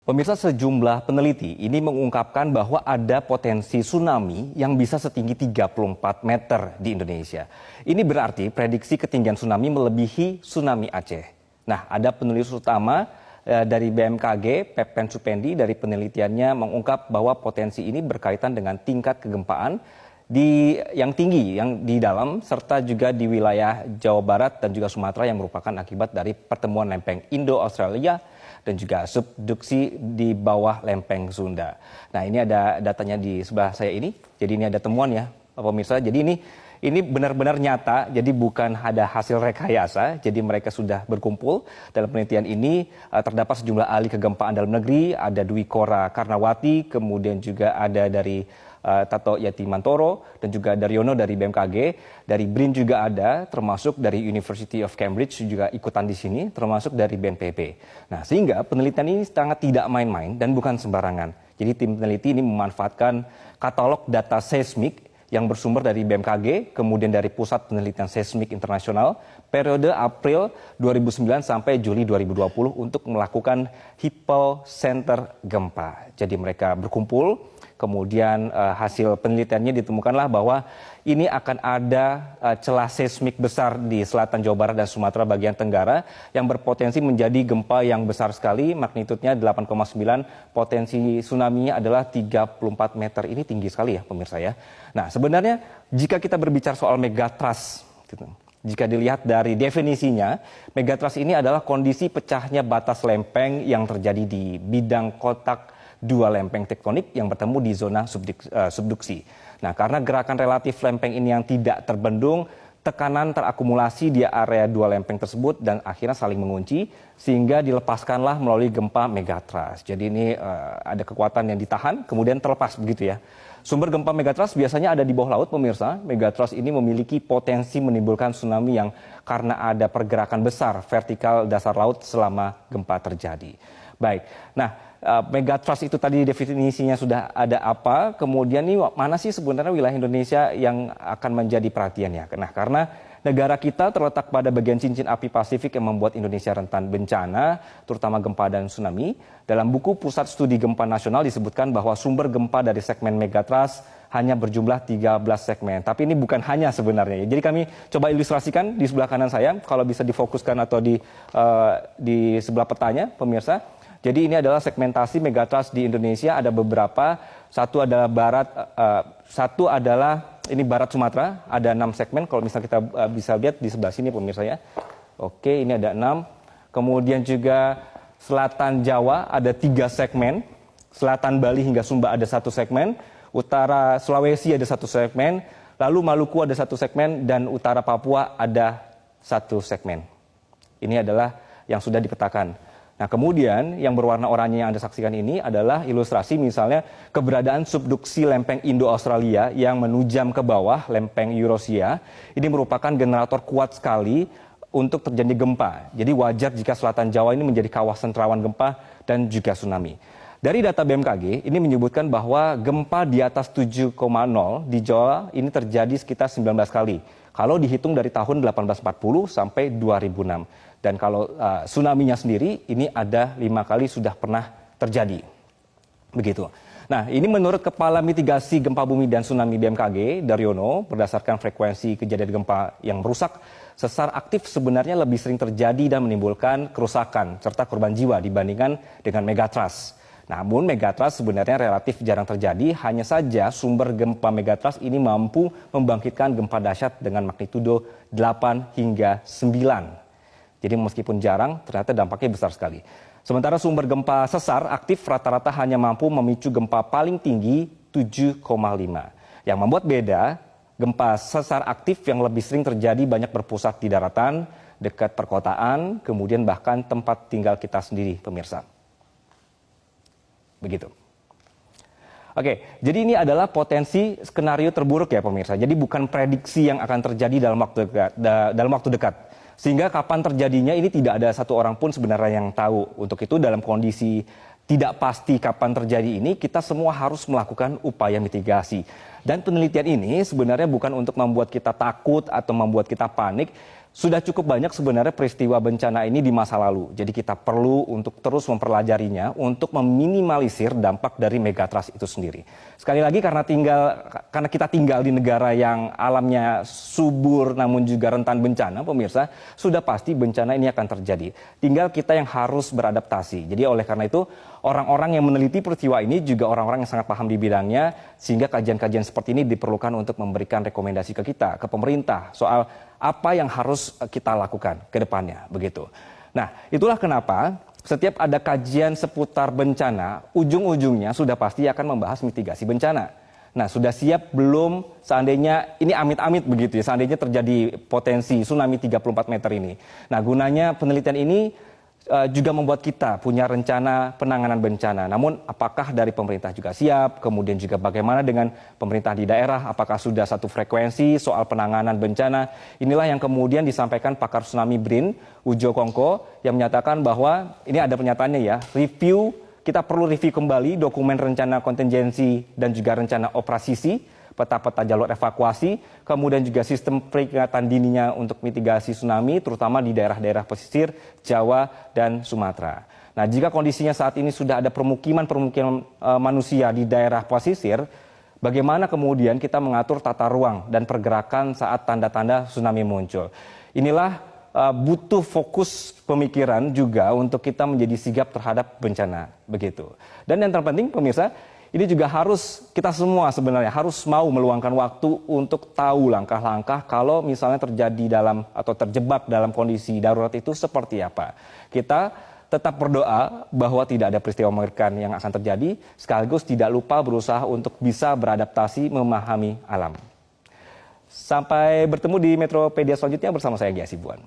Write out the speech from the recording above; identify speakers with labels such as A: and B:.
A: Pemirsa, sejumlah peneliti ini mengungkapkan bahwa ada potensi tsunami yang bisa setinggi 34 meter di Indonesia. Ini berarti prediksi ketinggian tsunami melebihi tsunami Aceh. Nah, ada penulis utama dari BMKG, Pepen Supendi, dari penelitiannya mengungkap bahwa potensi ini berkaitan dengan tingkat kegempaan yang tinggi, yang di dalam, serta juga di wilayah Jawa Barat dan juga Sumatera yang merupakan akibat dari pertemuan lempeng Indo-Australia dan juga subduksi di bawah lempeng Sunda. Nah, ini ada datanya di sebelah saya ini. Jadi ini ada temuan ya, pemirsa. Jadi ini benar-benar nyata, jadi bukan ada hasil rekayasa. Jadi mereka sudah berkumpul dalam penelitian ini. Terdapat sejumlah ahli kegempaan dalam negeri, ada Dwi Kora Karnawati, kemudian juga ada dari Tato Yatimantoro, dan juga Daryono dari BMKG, dari BRIN juga ada, termasuk dari University of Cambridge juga ikutan di sini, termasuk dari BNPB. Nah, sehingga penelitian ini sangat tidak main-main dan bukan sembarangan. Jadi tim peneliti ini memanfaatkan katalog data seismik yang bersumber dari BMKG, kemudian dari Pusat Penelitian Seismik Internasional, periode April 2009 sampai Juli 2020 untuk melakukan hypocenter gempa. Jadi mereka berkumpul, kemudian hasil penelitiannya ditemukanlah bahwa ini akan ada celah seismik besar di selatan Jawa Barat dan Sumatera bagian Tenggara yang berpotensi menjadi gempa yang besar sekali, magnitudenya 8,9, potensi tsunami-nya adalah 34 meter. Ini tinggi sekali ya pemirsa ya. Nah, sebenarnya jika kita berbicara soal megatrust, jika dilihat dari definisinya, megatrust ini adalah kondisi pecahnya batas lempeng yang terjadi di bidang kotak dua lempeng tektonik yang bertemu di zona subduksi. Nah, karena gerakan relatif lempeng ini yang tidak terbendung, tekanan terakumulasi di area dua lempeng tersebut dan akhirnya saling mengunci sehingga dilepaskanlah melalui gempa megatrust. Jadi ini ada kekuatan yang ditahan kemudian terlepas begitu ya. Sumber gempa megatrust biasanya ada di bawah laut pemirsa. Megatrust ini memiliki potensi menimbulkan tsunami yang karena ada pergerakan besar vertikal dasar laut selama gempa terjadi. Baik, nah megatrust itu tadi definisinya sudah ada apa, kemudian ini mana sih sebenarnya wilayah Indonesia yang akan menjadi perhatiannya? Nah, karena negara kita terletak pada bagian cincin api Pasifik yang membuat Indonesia rentan bencana, terutama gempa dan tsunami. Dalam buku Pusat Studi Gempa Nasional disebutkan bahwa sumber gempa dari segmen megatrust hanya berjumlah 13 segmen. Tapi ini bukan hanya sebenarnya. Jadi kami coba ilustrasikan di sebelah kanan saya, kalau bisa difokuskan atau di sebelah petanya, pemirsa. Jadi ini adalah segmentasi megatrust di Indonesia, ada beberapa. Satu adalah ini Barat Sumatera, ada 6 segmen. Kalau misalnya kita bisa lihat di sebelah sini pemirsa ya. Oke, ini ada 6. Kemudian juga Selatan Jawa ada 3 segmen. Selatan Bali hingga Sumba ada 1 segmen. Utara Sulawesi ada 1 segmen. Lalu Maluku ada 1 segmen. Dan Utara Papua ada 1 segmen. Ini adalah yang sudah dipetakan. Nah, kemudian yang berwarna oranye yang Anda saksikan ini adalah ilustrasi misalnya keberadaan subduksi lempeng Indo-Australia yang menujam ke bawah lempeng Eurasia. Ini merupakan generator kuat sekali untuk terjadi gempa. Jadi wajar jika Selatan Jawa ini menjadi kawasan rawan gempa dan juga tsunami. Dari data BMKG ini menyebutkan bahwa gempa di atas 7,0 di Jawa ini terjadi sekitar 19 kali. Kalau dihitung dari tahun 1840 sampai 2006. Dan kalau tsunami-nya sendiri ini ada 5 kali sudah pernah terjadi. Begitu. Nah, ini menurut Kepala Mitigasi Gempa Bumi dan Tsunami BMKG, Daryono, berdasarkan frekuensi kejadian gempa yang merusak, sesar aktif sebenarnya lebih sering terjadi dan menimbulkan kerusakan serta korban jiwa dibandingkan dengan megatrust. Namun megatrust sebenarnya relatif jarang terjadi, hanya saja sumber gempa megatrust ini mampu membangkitkan gempa dahsyat dengan magnitudo 8 hingga 9. Jadi meskipun jarang, ternyata dampaknya besar sekali. Sementara sumber gempa sesar aktif rata-rata hanya mampu memicu gempa paling tinggi 7,5. Yang membuat beda, gempa sesar aktif yang lebih sering terjadi banyak berpusat di daratan, dekat perkotaan, kemudian bahkan tempat tinggal kita sendiri, pemirsa. Begitu. Oke, jadi ini adalah potensi skenario terburuk ya pemirsa. Jadi bukan prediksi yang akan terjadi dalam waktu dekat. Sehingga kapan terjadinya ini tidak ada satu orang pun sebenarnya yang tahu. Untuk itu dalam kondisi tidak pasti kapan terjadi ini, kita semua harus melakukan upaya mitigasi. Dan penelitian ini sebenarnya bukan untuk membuat kita takut atau membuat kita panik. Sudah cukup banyak sebenarnya peristiwa bencana ini di masa lalu. Jadi kita perlu untuk terus mempelajarinya untuk meminimalisir dampak dari megatrust itu sendiri. Sekali lagi karena kita tinggal di negara yang alamnya subur namun juga rentan bencana, pemirsa, sudah pasti bencana ini akan terjadi. Tinggal kita yang harus beradaptasi. Jadi oleh karena itu orang-orang yang meneliti peristiwa ini juga orang-orang yang sangat paham di bidangnya, sehingga kajian-kajian seperti ini diperlukan untuk memberikan rekomendasi ke kita, ke pemerintah soal apa yang harus kita lakukan ke depannya, begitu. Nah, itulah kenapa setiap ada kajian seputar bencana, ujung-ujungnya sudah pasti akan membahas mitigasi bencana. Nah, sudah siap belum seandainya ini amit-amit begitu ya, seandainya terjadi potensi tsunami 34 meter ini. Nah, gunanya penelitian ini juga membuat kita punya rencana penanganan bencana. Namun apakah dari pemerintah juga siap, kemudian juga bagaimana dengan pemerintah di daerah, apakah sudah satu frekuensi soal penanganan bencana. Inilah yang kemudian disampaikan pakar tsunami BRIN, Ujo Kongko, yang menyatakan bahwa ini ada pernyataannya ya, kita perlu review kembali dokumen rencana kontingensi dan juga rencana operasi, peta-peta jalur evakuasi, kemudian juga sistem peringatan dininya untuk mitigasi tsunami, terutama di daerah-daerah pesisir Jawa dan Sumatera. Nah, jika kondisinya saat ini sudah ada permukiman manusia di daerah pesisir, bagaimana kemudian kita mengatur tata ruang dan pergerakan saat tanda-tanda tsunami muncul? Inilah butuh fokus pemikiran juga untuk kita menjadi sigap terhadap bencana, begitu. Dan yang terpenting, pemirsa, ini juga harus kita semua sebenarnya harus mau meluangkan waktu untuk tahu langkah-langkah kalau misalnya terjadi atau terjebak dalam kondisi darurat itu seperti apa. Kita tetap berdoa bahwa tidak ada peristiwa mengerikan yang akan terjadi, sekaligus tidak lupa berusaha untuk bisa beradaptasi memahami alam. Sampai bertemu di Metropedia selanjutnya bersama saya Gia Sibuan.